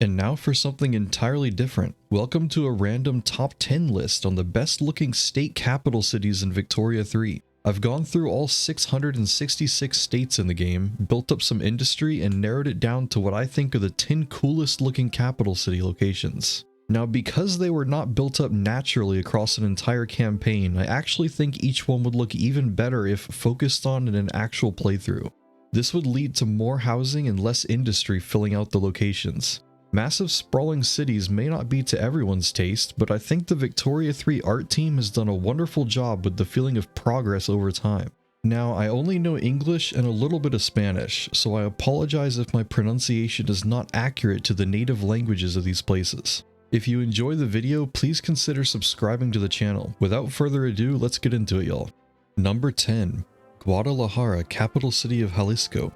And now for something entirely different. Welcome to a random top 10 list on the best looking state capital cities in Victoria 3. I've gone through all 666 states in the game, built up some industry, and narrowed it down to what I think are the 10 coolest looking capital city locations. Now, because they were not built up naturally across an entire campaign, I actually think each one would look even better if focused on in an actual playthrough. This would lead to more housing and less industry filling out the locations. Massive sprawling cities may not be to everyone's taste, but I think the Victoria 3 art team has done a wonderful job with the feeling of progress over time. Now, I only know English and a little bit of Spanish, so I apologize if my pronunciation is not accurate to the native languages of these places. If you enjoy the video, please consider subscribing to the channel. Without further ado, let's get into it, y'all. Number 10. Guadalajara, capital city of Jalisco.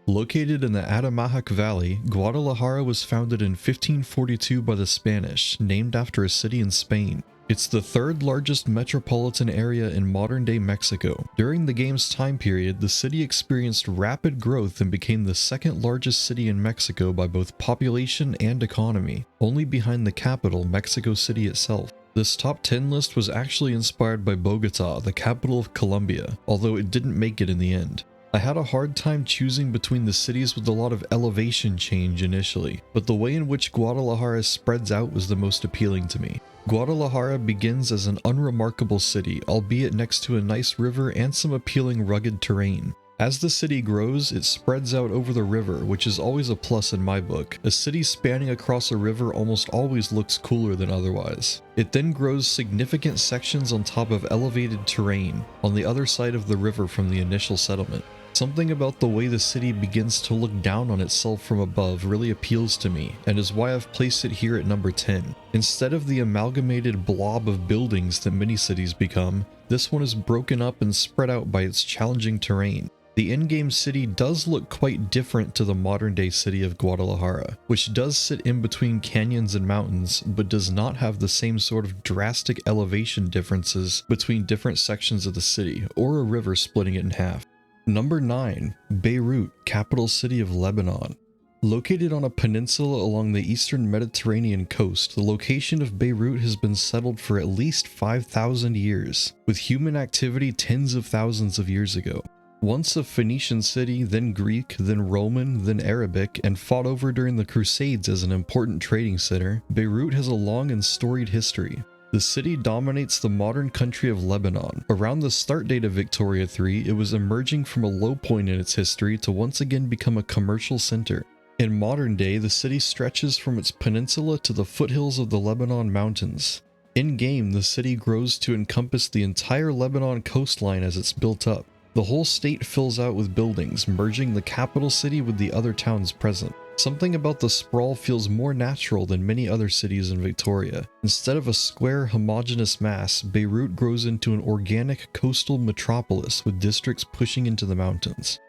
Located in the Atamajac Valley, Guadalajara was founded in 1542 by the Spanish, named after a city in Spain. It's the third largest metropolitan area in modern-day Mexico. During the game's time period, the city experienced rapid growth and became the second largest city in Mexico by both population and economy, only behind the capital, Mexico City itself. This top 10 list was actually inspired by Bogota, the capital of Colombia, although it didn't make it in the end. I had a hard time choosing between the cities with a lot of elevation change initially, but the way in which Guadalajara spreads out was the most appealing to me. Guadalajara begins as an unremarkable city, albeit next to a nice river and some appealing rugged terrain. As the city grows, it spreads out over the river, which is always a plus in my book. A city spanning across a river almost always looks cooler than otherwise. It then grows significant sections on top of elevated terrain, on the other side of the river from the initial settlement. Something about the way the city begins to look down on itself from above really appeals to me, and is why I've placed it here at number 10. Instead of the amalgamated blob of buildings that many cities become, this one is broken up and spread out by its challenging terrain. The in-game city does look quite different to the modern-day city of Guadalajara, which does sit in between canyons and mountains, but does not have the same sort of drastic elevation differences between different sections of the city, or a river splitting it in half. Number 9. Beirut, capital city of Lebanon. Located on a peninsula along the eastern Mediterranean coast, the location of Beirut has been settled for at least 5,000 years, with human activity tens of thousands of years ago. Once a Phoenician city, then Greek, then Roman, then Arabic, and fought over during the Crusades as an important trading center, Beirut has a long and storied history. The city dominates the modern country of Lebanon. Around the start date of Victoria 3, it was emerging from a low point in its history to once again become a commercial center. In modern day, the city stretches from its peninsula to the foothills of the Lebanon mountains. In-game, the city grows to encompass the entire Lebanon coastline as it's built up. The whole state fills out with buildings, merging the capital city with the other towns present. Something about the sprawl feels more natural than many other cities in Victoria. Instead of a square, homogeneous mass, Beirut grows into an organic coastal metropolis with districts pushing into the mountains.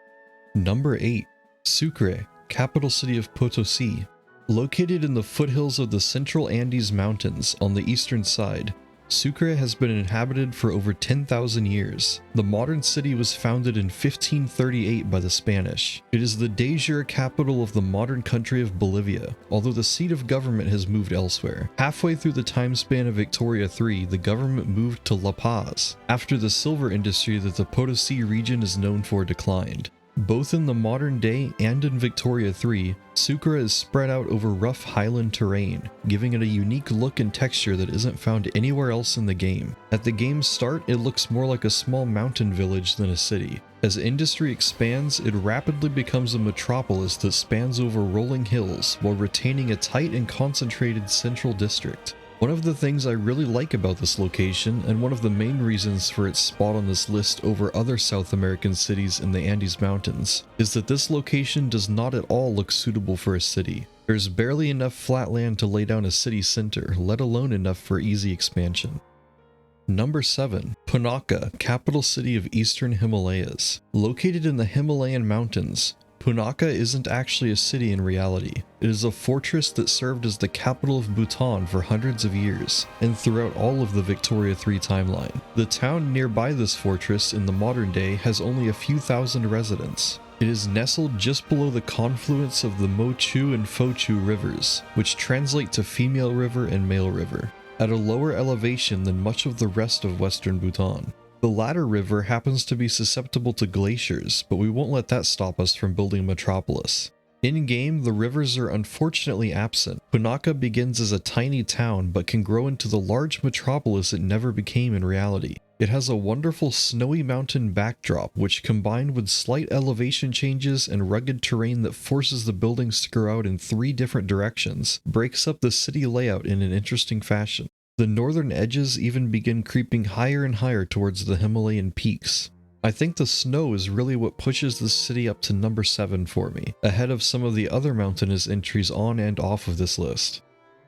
Number 8. Sucre, capital city of Potosi. Located in the foothills of the Central Andes Mountains on the eastern side, Sucre has been inhabited for over 10,000 years. The modern city was founded in 1538 by the Spanish. It is the de jure capital of the modern country of Bolivia, although the seat of government has moved elsewhere. Halfway through the time span of Victoria 3, the government moved to La Paz, after the silver industry that the Potosi region is known for declined. Both in the modern day and in Victoria 3, Sucre is spread out over rough highland terrain, giving it a unique look and texture that isn't found anywhere else in the game. At the game's start, it looks more like a small mountain village than a city. As industry expands, it rapidly becomes a metropolis that spans over rolling hills while retaining a tight and concentrated central district. One of the things I really like about this location, and one of the main reasons for its spot on this list over other South American cities in the Andes Mountains, is that this location does not at all look suitable for a city. There's barely enough flat land to lay down a city center, let alone enough for easy expansion. Number 7. Punakha, capital city of Eastern Himalayas. Located in the Himalayan mountains, Punakha isn't actually a city in reality. It is a fortress that served as the capital of Bhutan for hundreds of years, and throughout all of the Victoria 3 timeline. The town nearby this fortress in the modern day has only a few thousand residents. It is nestled just below the confluence of the Mochu and Fochu rivers, which translate to female river and male river, at a lower elevation than much of the rest of western Bhutan. The latter river happens to be susceptible to glaciers, but we won't let that stop us from building a metropolis. In-game, the rivers are unfortunately absent. Punakha begins as a tiny town, but can grow into the large metropolis it never became in reality. It has a wonderful snowy mountain backdrop, which combined with slight elevation changes and rugged terrain that forces the buildings to grow out in 3 different directions, breaks up the city layout in an interesting fashion. The northern edges even begin creeping higher and higher towards the Himalayan peaks. I think the snow is really what pushes this city up to number 7 for me, ahead of some of the other mountainous entries on and off of this list.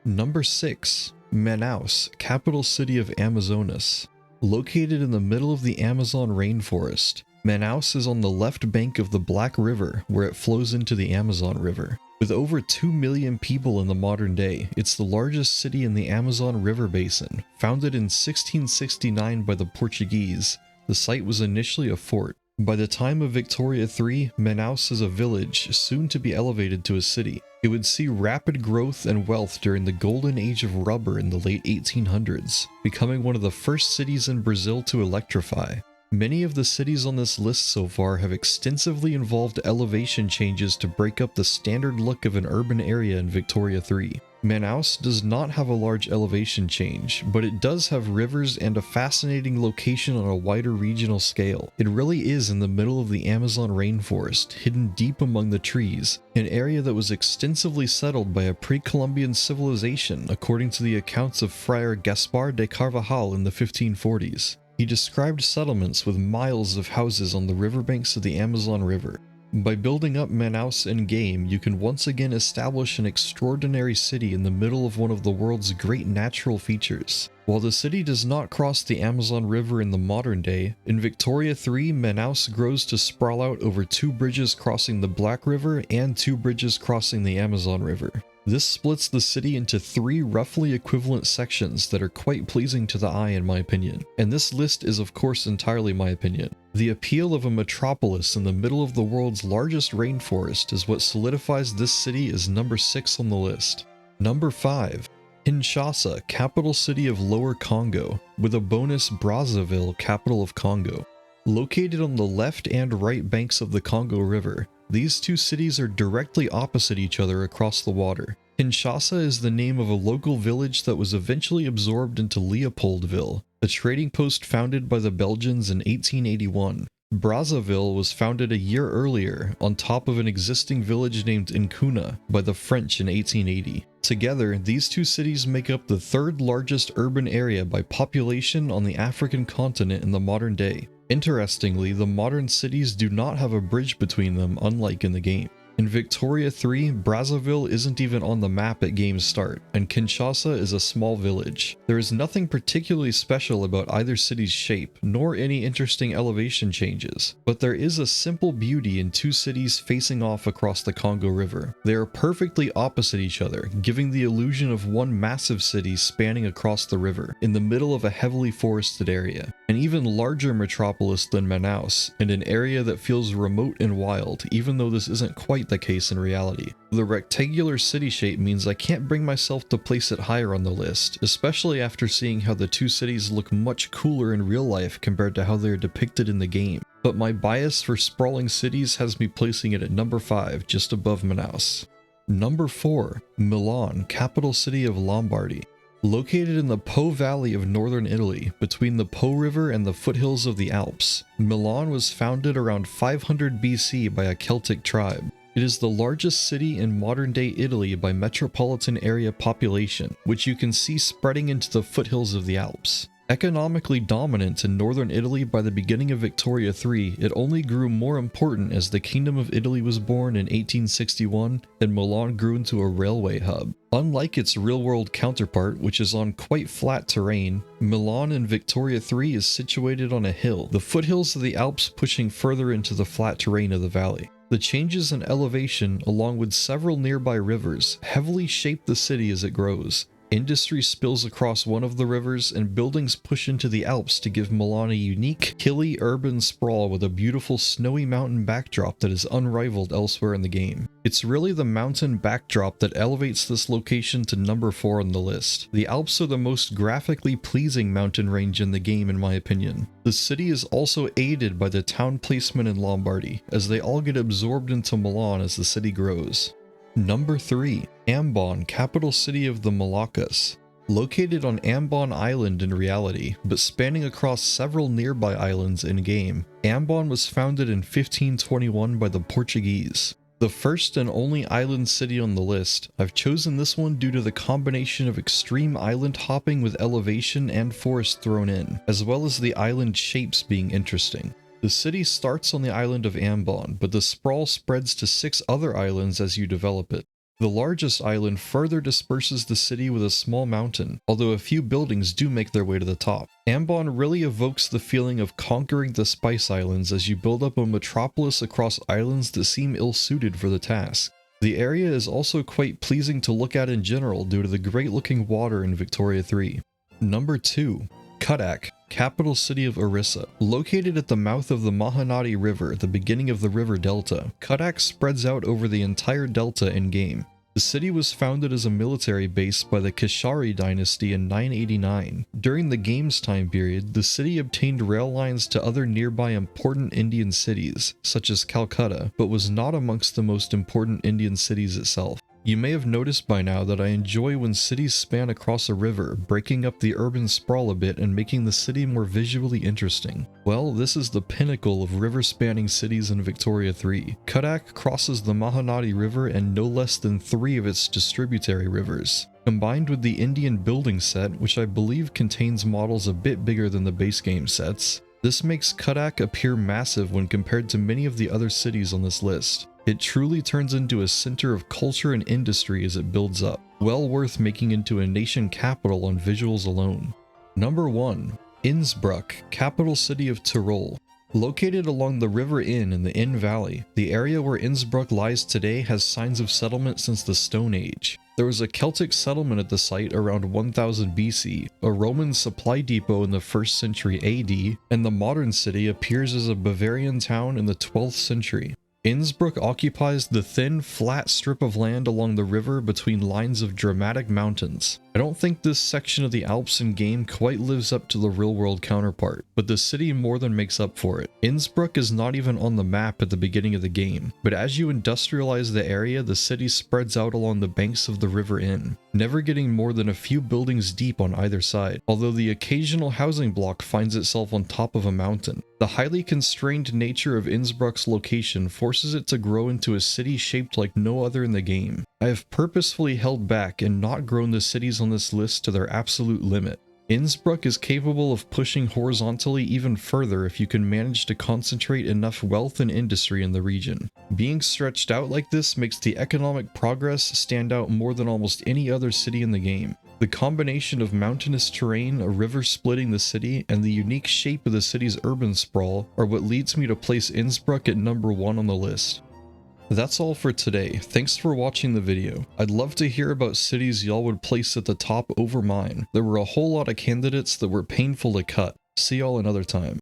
Number 6. Manaus, capital city of Amazonas. Located in the middle of the Amazon rainforest, Manaus is on the left bank of the Black River, where it flows into the Amazon River. With over 2 million people in the modern day, it's the largest city in the Amazon River basin. Founded in 1669 by the Portuguese, the site was initially a fort. By the time of Victoria III, Manaus is a village, soon to be elevated to a city. It would see rapid growth and wealth during the golden age of rubber in the late 1800s, becoming one of the first cities in Brazil to electrify. Many of the cities on this list so far have extensively involved elevation changes to break up the standard look of an urban area in Victoria III. Manaus does not have a large elevation change, but it does have rivers and a fascinating location on a wider regional scale. It really is in the middle of the Amazon rainforest, hidden deep among the trees, an area that was extensively settled by a pre-Columbian civilization according to the accounts of Friar Gaspar de Carvajal in the 1540s. He described settlements with miles of houses on the riverbanks of the Amazon River. By building up Manaus in-game, you can once again establish an extraordinary city in the middle of one of the world's great natural features. While the city does not cross the Amazon River in the modern day, in Victoria III, Manaus grows to sprawl out over 2 bridges crossing the Black River and 2 bridges crossing the Amazon River. This splits the city into 3 roughly equivalent sections that are quite pleasing to the eye in my opinion. And this list is of course entirely my opinion. The appeal of a metropolis in the middle of the world's largest rainforest is what solidifies this city as number 6 on the list. Number 5. Kinshasa, capital city of Lower Congo, with a bonus Brazzaville, capital of Congo. Located on the left and right banks of the Congo River, these 2 cities are directly opposite each other across the water. Kinshasa is the name of a local village that was eventually absorbed into Leopoldville, a trading post founded by the Belgians in 1881. Brazzaville was founded a year earlier on top of an existing village named Nkuna by the French in 1880. Together, these 2 cities make up the 3rd largest urban area by population on the African continent in the modern day. Interestingly, the modern cities do not have a bridge between them, unlike in the game. In Victoria III, Brazzaville isn't even on the map at game's start, and Kinshasa is a small village. There is nothing particularly special about either city's shape, nor any interesting elevation changes, but there is a simple beauty in 2 cities facing off across the Congo River. They are perfectly opposite each other, giving the illusion of one massive city spanning across the river, in the middle of a heavily forested area. An even larger metropolis than Manaus, and an area that feels remote and wild, even though this isn't quite the case in reality. The rectangular city shape means I can't bring myself to place it higher on the list, especially after seeing how the 2 cities look much cooler in real life compared to how they are depicted in the game. But my bias for sprawling cities has me placing it at number 5, just above Manaus. Number 4. Milan, capital city of Lombardy. Located in the Po Valley of northern Italy, between the Po River and the foothills of the Alps, Milan was founded around 500 BC by a Celtic tribe. It is the largest city in modern-day Italy by metropolitan area population, which you can see spreading into the foothills of the Alps. Economically dominant in northern Italy by the beginning of Victoria III, it only grew more important as the Kingdom of Italy was born in 1861 and Milan grew into a railway hub. Unlike its real-world counterpart, which is on quite flat terrain, Milan in Victoria III is situated on a hill, the foothills of the Alps pushing further into the flat terrain of the valley. The changes in elevation, along with several nearby rivers, heavily shape the city as it grows. Industry spills across one of the rivers, and buildings push into the Alps to give Milan a unique, hilly urban sprawl with a beautiful snowy mountain backdrop that is unrivaled elsewhere in the game. It's really the mountain backdrop that elevates this location to number 4 on the list. The Alps are the most graphically pleasing mountain range in the game in my opinion. The city is also aided by the town placement in Lombardy, as they all get absorbed into Milan as the city grows. Number 3. Ambon, capital city of the Moluccas. Located on Ambon Island in reality, but spanning across several nearby islands in-game, Ambon was founded in 1521 by the Portuguese. The first and only island city on the list, I've chosen this one due to the combination of extreme island hopping with elevation and forest thrown in, as well as the island shapes being interesting. The city starts on the island of Ambon, but the sprawl spreads to 6 other islands as you develop it. The largest island further disperses the city with a small mountain, although a few buildings do make their way to the top. Ambon really evokes the feeling of conquering the Spice Islands as you build up a metropolis across islands that seem ill-suited for the task. The area is also quite pleasing to look at in general due to the great-looking water in Victoria 3. Number 2. Cuttack, capital city of Orissa. Located at the mouth of the Mahanadi River at the beginning of the river delta, Cuttack spreads out over the entire delta in-game. The city was founded as a military base by the Kashari dynasty in 989. During the game's time period, the city obtained rail lines to other nearby important Indian cities, such as Calcutta, but was not amongst the most important Indian cities itself. You may have noticed by now that I enjoy when cities span across a river, breaking up the urban sprawl a bit and making the city more visually interesting. Well, this is the pinnacle of river-spanning cities in Victoria 3. Cuttack crosses the Mahanadi River and no less than 3 of its distributary rivers. Combined with the Indian building set, which I believe contains models a bit bigger than the base game sets, this makes Cuttack appear massive when compared to many of the other cities on this list. It truly turns into a center of culture and industry as it builds up, well worth making into a nation capital on visuals alone. Number 1. Innsbruck, capital city of Tyrol. Located along the River Inn in the Inn Valley, the area where Innsbruck lies today has signs of settlement since the Stone Age. There was a Celtic settlement at the site around 1000 BC, a Roman supply depot in the 1st century AD, and the modern city appears as a Bavarian town in the 12th century. Innsbruck occupies the thin, flat strip of land along the river between lines of dramatic mountains. I don't think this section of the Alps in-game quite lives up to the real-world counterpart, but the city more than makes up for it. Innsbruck is not even on the map at the beginning of the game, but as you industrialize the area, the city spreads out along the banks of the River Inn, never getting more than a few buildings deep on either side, although the occasional housing block finds itself on top of a mountain. The highly constrained nature of Innsbruck's location forces it to grow into a city shaped like no other in the game. I have purposefully held back and not grown the cities on this list to their absolute limit. Innsbruck is capable of pushing horizontally even further if you can manage to concentrate enough wealth and industry in the region. Being stretched out like this makes the economic progress stand out more than almost any other city in the game. The combination of mountainous terrain, a river splitting the city, and the unique shape of the city's urban sprawl are what leads me to place Innsbruck at number 1 on the list. That's all for today. Thanks for watching the video. I'd love to hear about cities y'all would place at the top over mine. There were a whole lot of candidates that were painful to cut. See y'all another time.